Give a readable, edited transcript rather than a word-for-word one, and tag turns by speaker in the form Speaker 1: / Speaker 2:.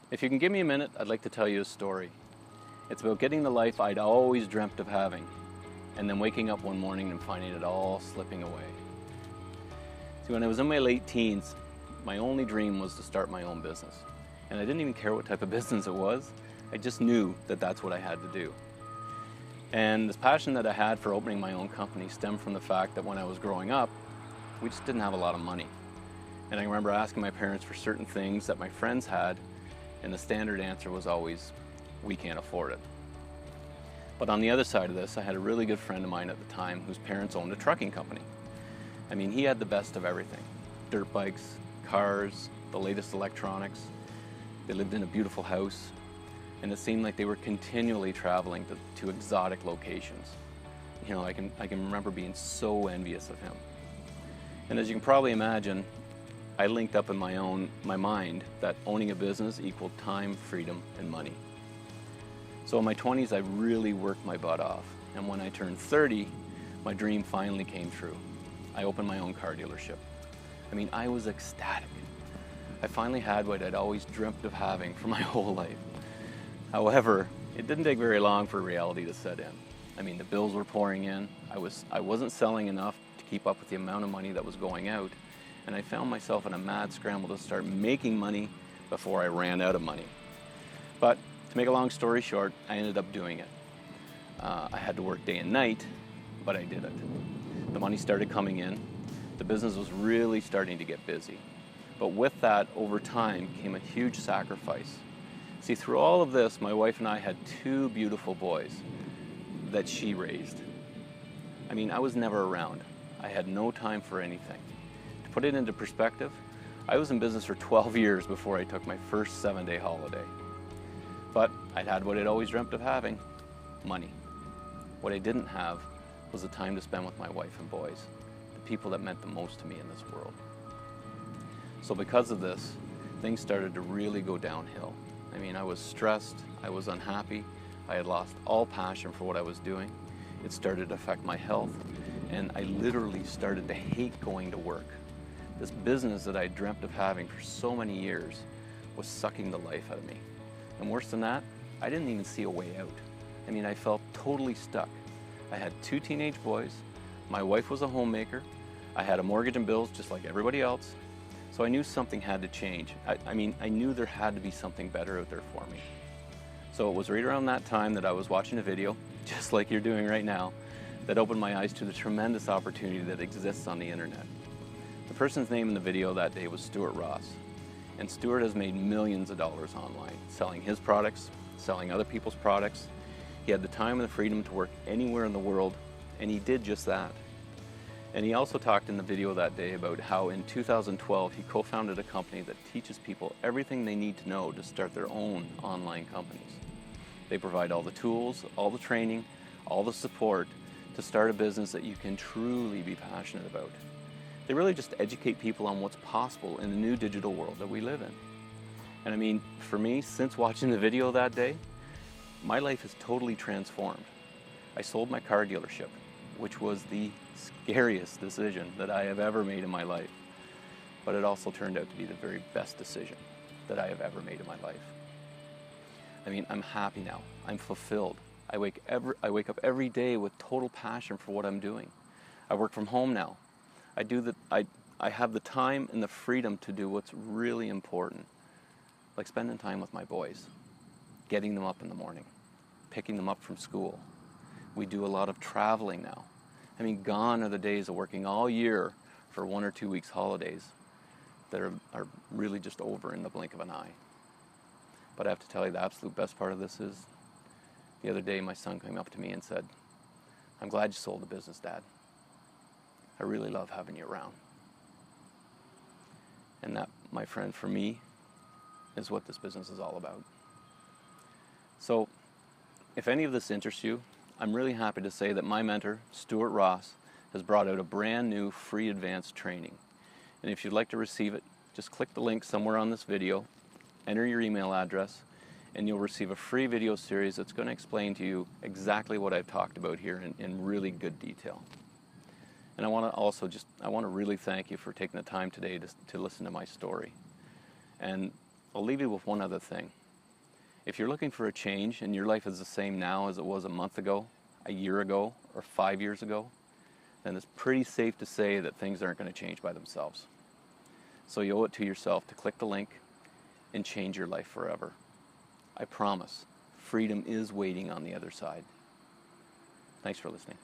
Speaker 1: If you can give me a minute, I'd like to tell you a story. It's about getting the life I'd always dreamt of having, and then waking up one morning and finding it all slipping away. See, when I was in my late teens, my only dream was to start my own business. And I didn't even care what type of business it was. I just knew that that's what I had to do. And this passion that I had for opening my own company stemmed from the fact that when I was growing up, we just didn't have a lot of money. And I remember asking my parents for certain things that my friends had, and the standard answer was always, we can't afford it. But on the other side of this, I had a really good friend of mine at the time whose parents owned a trucking company. I mean, he had the best of everything. Dirt bikes, cars, the latest electronics. They lived in a beautiful house, and it seemed like they were continually traveling to exotic locations. You know, I can remember being so envious of him. And as you can probably imagine, I linked up in my mind that owning a business equaled time, freedom, and money. So in my 20s, I really worked my butt off. And when I turned 30, my dream finally came true. I opened my own car dealership. I mean, I was ecstatic. I finally had what I'd always dreamt of having for my whole life. However, it didn't take very long for reality to set in. I mean, the bills were pouring in. I wasn't selling enough to keep up with the amount of money that was going out. And I found myself in a mad scramble to start making money before I ran out of money. But to make a long story short, I ended up doing it. I had to work day and night, but I did it. The money started coming in. The business was really starting to get busy. But with that, over time, came a huge sacrifice. See, through all of this, my wife and I had two beautiful boys that she raised. I mean, I was never around. I had no time for anything. To put it into perspective, I was in business for 12 years before I took my first 7-day holiday. But I'd had what I'd always dreamt of having, money. What I didn't have was the time to spend with my wife and boys, the people that meant the most to me in this world. So because of this, things started to really go downhill. I mean, I was stressed, I was unhappy, I had lost all passion for what I was doing. It started to affect my health, and I literally started to hate going to work. This business that I dreamt of having for so many years was sucking the life out of me. And worse than that, I didn't even see a way out. I mean, I felt totally stuck. I had 2 teenage boys, my wife was a homemaker, I had a mortgage and bills just like everybody else, so I knew something had to change. I knew there had to be something better out there for me. So it was right around that time that I was watching a video, just like you're doing right now, that opened my eyes to the tremendous opportunity that exists on the internet. The person's name in the video that day was Stuart Ross. And Stuart has made millions of dollars online, selling his products, selling other people's products. He had the time and the freedom to work anywhere in the world, and he did just that. And he also talked in the video that day about how in 2012 he co-founded a company that teaches people everything they need to know to start their own online companies. They provide all the tools, all the training, all the support to start a business that you can truly be passionate about. They really just educate people on what's possible in the new digital world that we live in. And I mean, for me, since watching the video that day, my life is totally transformed. I sold my car dealership, which was the scariest decision that I have ever made in my life. But it also turned out to be the very best decision that I have ever made in my life. I mean, I'm happy now. I'm fulfilled. I wake up every day with total passion for what I'm doing. I work from home now. I have the time and the freedom to do what's really important, like spending time with my boys, getting them up in the morning, picking them up from school. We do a lot of traveling now. I mean, gone are the days of working all year for 1 or 2 weeks holidays that are really just over in the blink of an eye. But I have to tell you, the absolute best part of this is, the other day my son came up to me and said, "I'm glad you sold the business, Dad. I really love having you around." And that, my friend, for me, is what this business is all about. So, if any of this interests you, I'm really happy to say that my mentor, Stuart Ross, has brought out a brand new free advanced training. And if you'd like to receive it, just click the link somewhere on this video, enter your email address, and you'll receive a free video series that's going to explain to you exactly what I've talked about here in really good detail. And I want to really thank you for taking the time today to listen to my story. And I'll leave you with one other thing. If you're looking for a change and your life is the same now as it was a month ago, a year ago, or 5 years ago, then it's pretty safe to say that things aren't going to change by themselves. So you owe it to yourself to click the link and change your life forever. I promise, freedom is waiting on the other side. Thanks for listening.